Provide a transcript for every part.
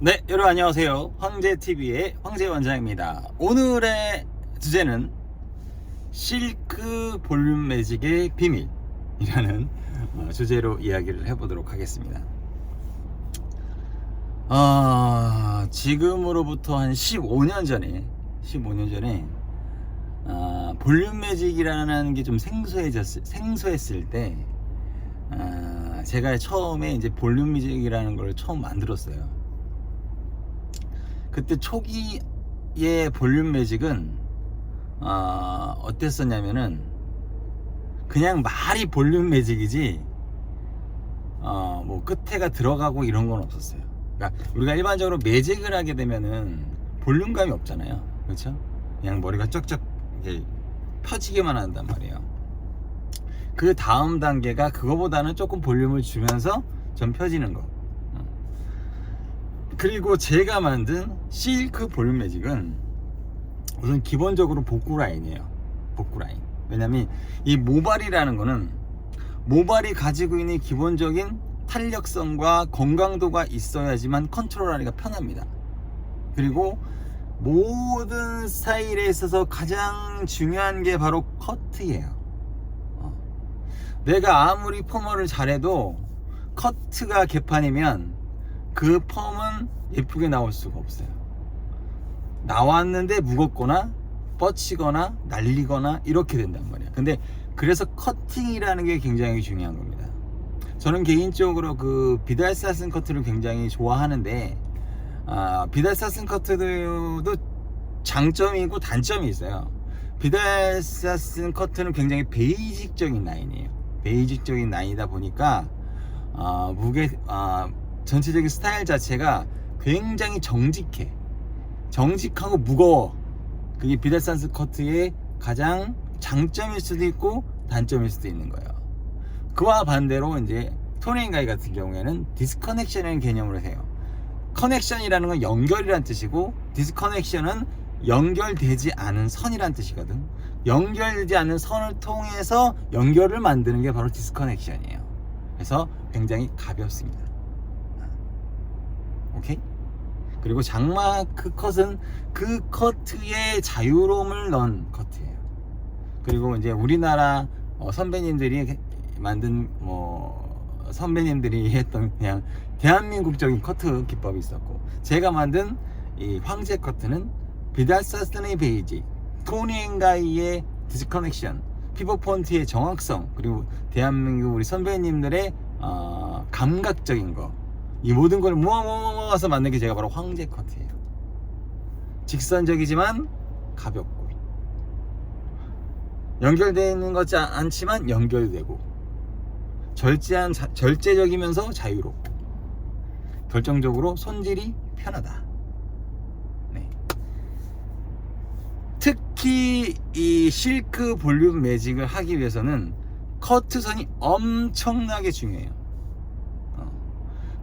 네, 여러분 안녕하세요. 황제TV의 황제원장입니다. 오늘의 주제는 실크 볼륨 매직의 비밀이라는 주제로 이야기를 해보도록 하겠습니다. 지금으로부터 한 15년 전에 볼륨 매직이라는 게 좀 생소했을 때 제가 처음에 이제 볼륨 매직이라는 걸 처음 만들었어요. 그때 초기의 볼륨 매직은 어땠었냐면은 그냥 말이 볼륨 매직이지 뭐 끝에가 들어가고 이런 건 없었어요. 그러니까 우리가 일반적으로 매직을 하게 되면은 볼륨감이 없잖아요, 그렇죠? 그냥 머리가 쩍쩍 이렇게 펴지기만 한단 말이에요. 그 다음 단계가 그거보다는 조금 볼륨을 주면서 좀 펴지는 거. 그리고 제가 만든 실크 볼륨 매직은 우선 기본적으로 복구 라인이에요. 복구 라인. 왜냐면 이 모발이라는 거는 모발이 가지고 있는 기본적인 탄력성과 건강도가 있어야지만 컨트롤하기가 편합니다. 그리고 모든 스타일에 있어서 가장 중요한 게 바로 커트예요. 내가 아무리 펌을 잘해도 커트가 개판이면 그 펌은 예쁘게 나올 수가 없어요. 나왔는데 무겁거나 뻗치거나 날리거나 이렇게 된단 말이야. 근데 그래서 커팅이라는 게 굉장히 중요한 겁니다. 저는 개인적으로 그 비달사슨 커트를 굉장히 좋아하는데 비달사슨 커트도 장점이 있고 단점이 있어요. 비달사슨 커트는 굉장히 베이직적인 라인이에요. 베이직적인 라인이다 보니까 전체적인 스타일 자체가 굉장히 정직하고 무거워. 그게 비달사슨 커트의 가장 장점일 수도 있고 단점일 수도 있는 거예요. 그와 반대로 이제 토닝가이 같은 경우에는 디스커넥션이라는 개념으로 해요. 커넥션이라는 건 연결이란 뜻이고 디스커넥션은 연결되지 않은 선이란 뜻이거든. 연결되지 않는 선을 통해서 연결을 만드는 게 바로 디스커넥션이에요. 그래서 굉장히 가볍습니다. 오케이? 그리고 장마크 컷은 그 커트의 자유로움을 넣은 커트예요. 그리고 이제 우리나라 선배님들이 만든 선배님들이 했던 그냥 대한민국적인 커트 기법이 있었고, 제가 만든 이 황제 커트는 비달사슨의 베이직, 토니 앤가이의 디스커넥션, 피벗 폰트의 정확성, 그리고 대한민국 우리 선배님들의 감각적인 거, 이 모든 걸 모아서 만든 게 제가 바로 황제 커트예요. 직선적이지만 가볍고 연결되어 있는 것 같지 않지만 연결되고 절제적이면서 자유롭고 결정적으로 손질이 편하다. 네. 특히 이 실크 볼륨 매직을 하기 위해서는 커트선이 엄청나게 중요해요.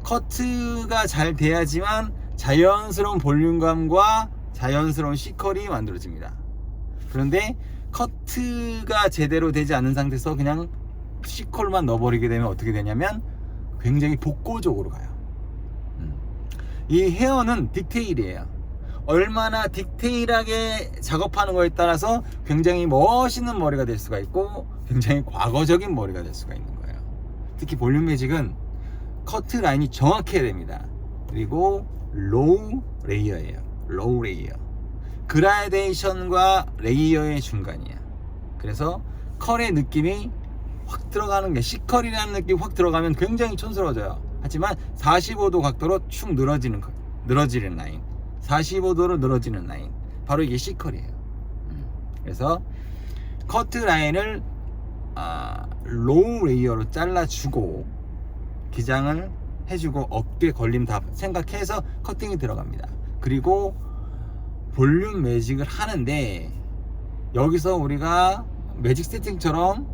커트가 잘 돼야지만 자연스러운 볼륨감과 자연스러운 C컬이 만들어집니다. 그런데 커트가 제대로 되지 않은 상태에서 그냥 C컬만 넣어버리게 되면 어떻게 되냐면 굉장히 복고적으로 가요. 이 헤어는 디테일이에요. 얼마나 디테일하게 작업하는 거에 따라서 굉장히 멋있는 머리가 될 수가 있고 굉장히 과거적인 머리가 될 수가 있는 거예요. 특히 볼륨 매직은 커트 라인이 정확해야 됩니다. 그리고 로우 레이어예요. 로우 레이어. 그라데이션과 레이어의 중간이야. 그래서 컬의 느낌이 확 들어가는 게, C컬이라는 느낌이 확 들어가면 굉장히 촌스러워져요. 하지만 45도 각도로 축 늘어지는 라인, 45도로 늘어지는 라인, 바로 이게 C컬이에요. 그래서 커트 라인을 로우 레이어로 잘라주고 기장을 해주고 어깨 걸림 다 생각해서 커팅이 들어갑니다. 그리고 볼륨 매직을 하는데 여기서 우리가 매직 세팅처럼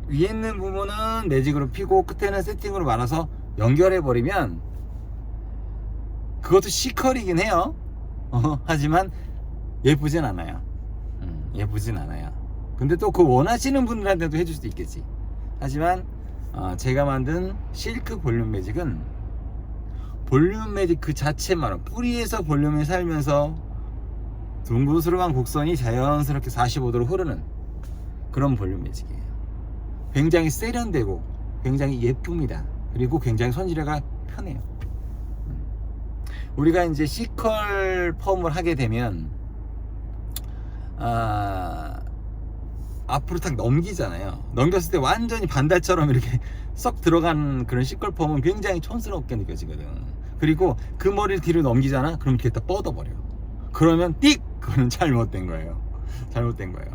위에 있는 부분은 매직으로 피고 끝에는 세팅으로 말아서 연결해 버리면 그것도 C컬이긴 해요. 하지만 예쁘진 않아요. 예쁘진 않아요. 근데 또 그 원하시는 분들한테도 해줄 수도 있겠지. 하지만 제가 만든 실크 볼륨 매직은 볼륨 매직 그 자체만으로 뿌리에서 볼륨이 살면서 둥그스름한 곡선이 자연스럽게 45도로 흐르는 그런 볼륨 매직이에요. 굉장히 세련되고 굉장히 예쁩니다. 그리고 굉장히 손질하기가 편해요. 우리가 이제 C컬 펌을 하게 되면 앞으로 딱 넘기잖아요. 넘겼을 때 완전히 반달처럼 이렇게 썩 들어간 그런 C컬 펌은 굉장히 촌스럽게 느껴지거든. 그리고 그 머리를 뒤로 넘기잖아. 그럼 이렇게 딱 뻗어버려. 그러면 띡! 그거는 잘못된 거예요. 잘못된 거예요.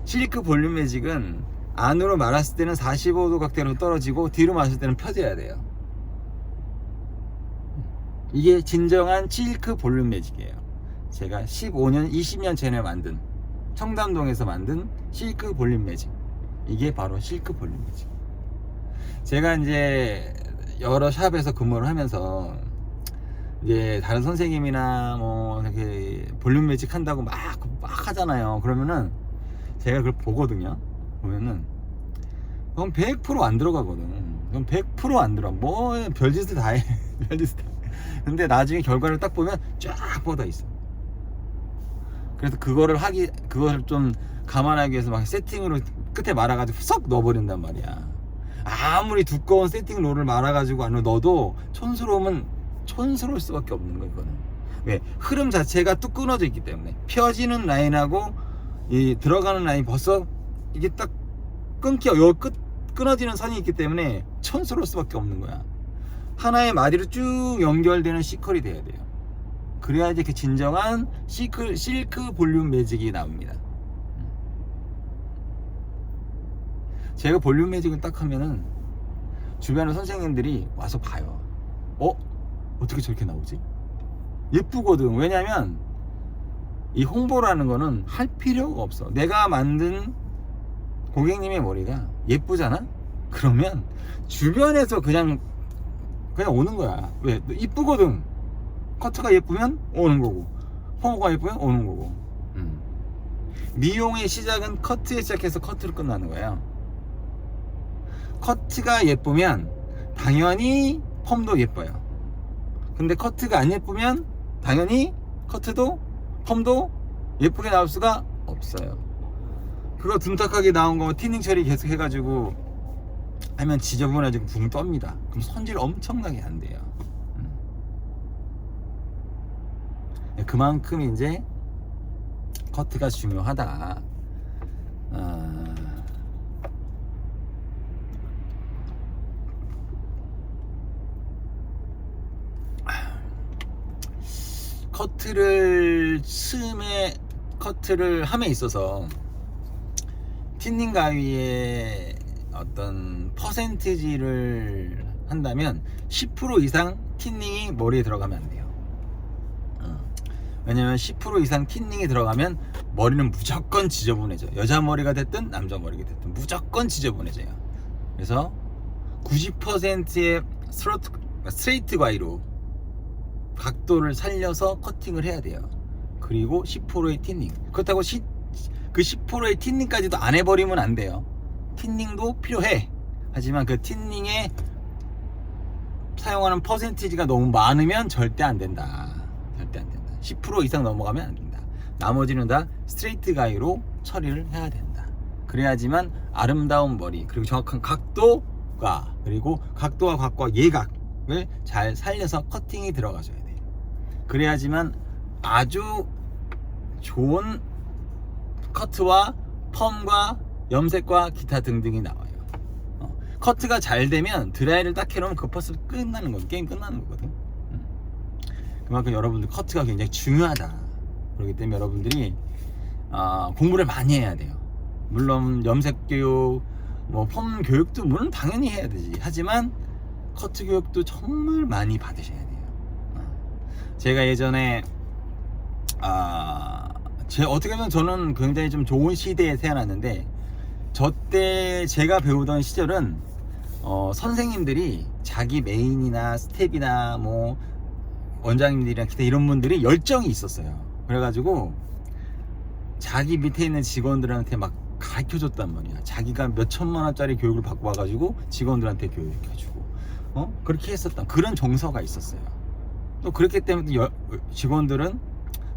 실크 볼륨 매직은 안으로 말았을 때는 45도 각도로 떨어지고 뒤로 말았을 때는 펴져야 돼요. 이게 진정한 실크 볼륨 매직이에요. 제가 15년, 20년 전에 만든 청담동에서 만든 실크 볼륨 매직. 이게 바로 실크 볼륨 매직. 제가 이제 여러 샵에서 근무를 하면서 이제 다른 선생님이나 뭐 이렇게 볼륨 매직 한다고 막 하잖아요. 그러면은 제가 그걸 보거든요. 보면은 그건 100% 안 들어가거든. 그건 100% 안 들어가. 뭐 별짓을 다 해. 별짓을 다 해. 근데 나중에 결과를 딱 보면 쫙 뻗어 있어. 그래서 그거를 좀 감안하기 위해서 막 세팅으로 끝에 말아가지고 쏙 넣어버린단 말이야. 아무리 두꺼운 세팅 롤을 말아가지고 안으로 넣어도 촌스러울 수밖에 없는 거야, 이거는. 왜? 흐름 자체가 뚝 끊어져 있기 때문에. 펴지는 라인하고 이 들어가는 라인 벌써 이게 딱 요 끊어지는 선이 있기 때문에 촌스러울 수밖에 없는 거야. 하나의 마디로 쭉 연결되는 C컬이 돼야 돼요. 그래야지 그 진정한 실크 볼륨 매직이 나옵니다. 제가 볼륨 매직을 딱 하면은 주변의 선생님들이 와서 봐요. 어떻게 저렇게 나오지? 예쁘거든. 왜냐면 이 홍보라는 거는 할 필요가 없어. 내가 만든 고객님의 머리가 예쁘잖아? 그러면 주변에서 그냥 오는 거야. 왜? 이쁘거든. 커트가 예쁘면 오는 거고, 펌가 예쁘면 오는 거고. 미용의 시작은 커트에 시작해서 커트로 끝나는 거예요. 커트가 예쁘면 당연히 펌도 예뻐요. 근데 커트가 안 예쁘면 당연히 커트도 펌도 예쁘게 나올 수가 없어요. 그거 둔탁하게 나온 거 티닝 처리 계속 해가지고 하면 지저분해지고 붕 떱니다. 그럼 손질 엄청나게 안 돼요. 그만큼 이제 커트가 중요하다. 커트를 함에 있어서 틴닝 가위의 어떤 퍼센티지를 한다면 10% 이상 틴닝이 머리에 들어가면 안 돼요. 왜냐면 10% 이상 틴닝이 들어가면 머리는 무조건 지저분해져. 여자 머리가 됐든 남자 머리가 됐든 무조건 지저분해져요. 그래서 90%의 스트레이트 가위로 각도를 살려서 커팅을 해야 돼요. 그리고 10%의 틴닝. 그렇다고 그 10%의 틴닝까지도 안 해버리면 안 돼요. 틴닝도 필요해. 하지만 그 틴닝에 사용하는 퍼센티지가 너무 많으면 절대 안 된다. 절대 안 된다. 10% 이상 넘어가면 안 된다. 나머지는 다 스트레이트 가위로 처리를 해야 된다. 그래야지만 아름다운 머리, 그리고 정확한 각도가, 그리고 각도와 각과 예각을 잘 살려서 커팅이 들어가줘야 돼요. 그래야지만 아주 좋은 커트와 펌과 염색과 기타 등등이 나와요. 커트가 잘 되면 드라이를 딱 해놓으면 그 퍼스 끝나는 거거든. 게임 끝나는 거거든. 그만큼 여러분들 커트가 굉장히 중요하다. 그렇기 때문에 여러분들이 공부를 많이 해야 돼요. 물론 염색 교육, 뭐 펌 교육도 물론 당연히 해야 되지. 하지만 커트 교육도 정말 많이 받으셔야 돼요. 제가 예전에 어떻게 보면 저는 굉장히 좀 좋은 시대에 태어났는데, 저 때 제가 배우던 시절은 선생님들이 자기 메인이나 스텝이나 뭐 원장님들이나 기타 이런 분들이 열정이 있었어요. 그래가지고 자기 밑에 있는 직원들한테 막 가르쳐줬단 말이야. 자기가 몇 천만 원짜리 교육을 받고 와가지고 직원들한테 교육해주고, 그렇게 했었던 그런 정서가 있었어요. 또 그렇기 때문에 직원들은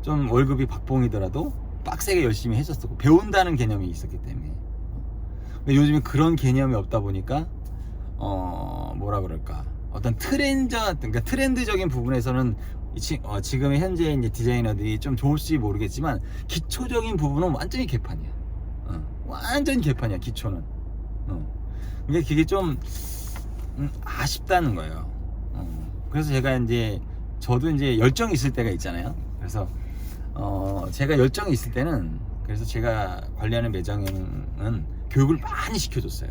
좀 월급이 박봉이더라도 빡세게 열심히 해줬었고 배운다는 개념이 있었기 때문에. 근데 요즘에 그런 개념이 없다 보니까 뭐라 그럴까, 어떤 그러니까 트렌드적인 부분에서는 지금의 현재 이제 디자이너들이 좀 좋을지 모르겠지만 기초적인 부분은 완전히 개판이야. 완전히 개판이야, 기초는. 그러니까 그게 좀 아쉽다는 거예요. 그래서 제가 이제 저도 이제 열정이 있을 때가 있잖아요. 그래서 제가 열정이 있을 때는, 그래서 제가 관리하는 매장에는 교육을 많이 시켜줬어요.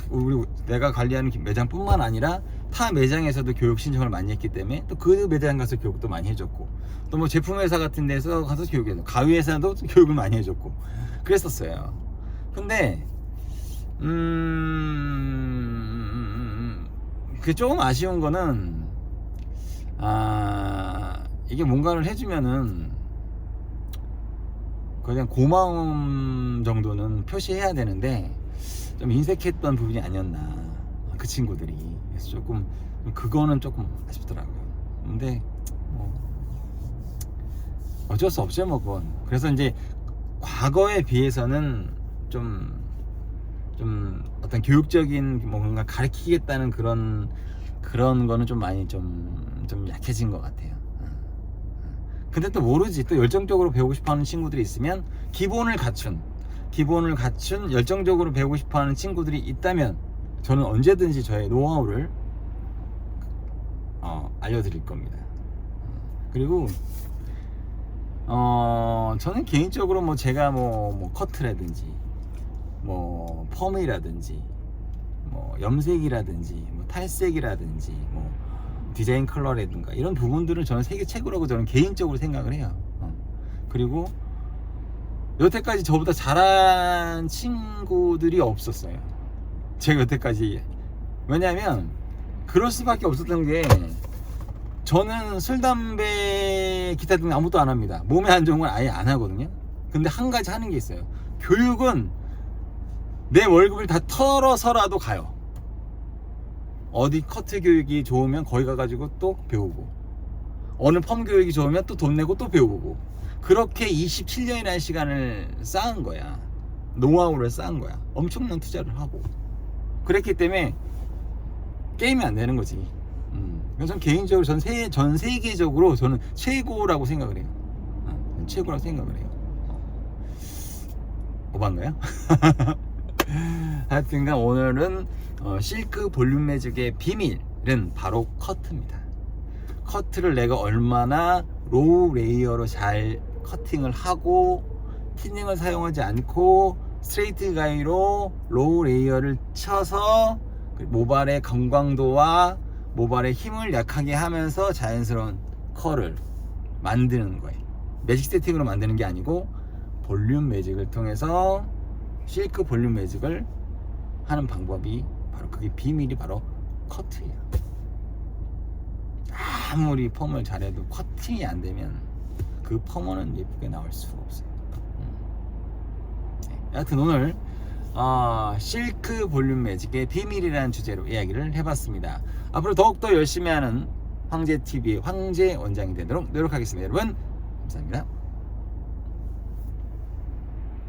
우리 내가 관리하는 매장뿐만 아니라 타 매장에서도 교육 신청을 많이 했기 때문에 또 그 매장 가서 교육도 많이 해줬고, 또 뭐 제품 회사 같은 데서 가서 교육해줬고, 가위 회사도 교육을 많이 해줬고 그랬었어요. 근데 그게 조금 아쉬운 거는, 이게 뭔가를 해주면은 그냥 고마움 정도는 표시해야 되는데 좀 인색했던 부분이 아니었나, 그 친구들이. 그래서 조금 그거는 조금 아쉽더라고요. 근데 뭐 어쩔 수 없죠, 뭐 그건. 그래서 이제 과거에 비해서는 좀 어떤 교육적인 뭔가 가르치겠다는 그런 거는 좀 많이 좀 약해진 것 같아요. 근데 또 모르지, 또 열정적으로 배우고 싶어하는 친구들이 있으면, 기본을 갖춘 열정적으로 배우고 싶어하는 친구들이 있다면 저는 언제든지 저의 노하우를 알려드릴 겁니다. 그리고 저는 개인적으로 뭐 제가 뭐 커트라든지 뭐 펌이라든지 뭐 염색이라든지 뭐 탈색이라든지 뭐 디자인 컬러라든가 이런 부분들은 저는 세계 최고라고 저는 개인적으로 생각을 해요. 그리고 여태까지 저보다 잘한 친구들이 없었어요. 제가 여태까지. 왜냐면 그럴 수밖에 없었던 게, 저는 술, 담배, 기타 등등 아무것도 안 합니다. 몸에 안 좋은 건 아예 안 하거든요. 근데 한 가지 하는 게 있어요. 교육은 내 월급을 다 털어서라도 가요. 어디 커트 교육이 좋으면 거기 가가지고 또 배우고, 어느 펌 교육이 좋으면 또 돈 내고 또 배우고, 그렇게 27년이라는 시간을 쌓은 거야. 노하우를 쌓은 거야. 엄청난 투자를 하고. 그랬기 때문에 게임이 안 되는 거지. 그래서 전 개인적으로 전 세계적으로 저는 최고라고 생각을 해요. 최고라고 생각을 해요. 오반가요? 하여튼간 오늘은 실크 볼륨 매직의 비밀은 바로 커트입니다. 커트를 내가 얼마나 로우 레이어로 잘 커팅을 하고, 티닝을 사용하지 않고 스트레이트 가위로 로우 레이어를 쳐서 모발의 건강도와 모발의 힘을 약하게 하면서 자연스러운 컬을 만드는 거예요. 매직 세팅으로 만드는 게 아니고 볼륨 매직을 통해서 실크 볼륨 매직을 하는 방법이, 바로 그게 비밀이 바로 커트예요. 아무리 펌을 잘해도 커팅이 안 되면 그 펌은 예쁘게 나올 수가 없어요. 여하튼 오늘 실크 볼륨 매직의 비밀이라는 주제로 이야기를 해봤습니다. 앞으로 더욱더 열심히 하는 황제TV의 황제 원장이 되도록 노력하겠습니다. 여러분 감사합니다.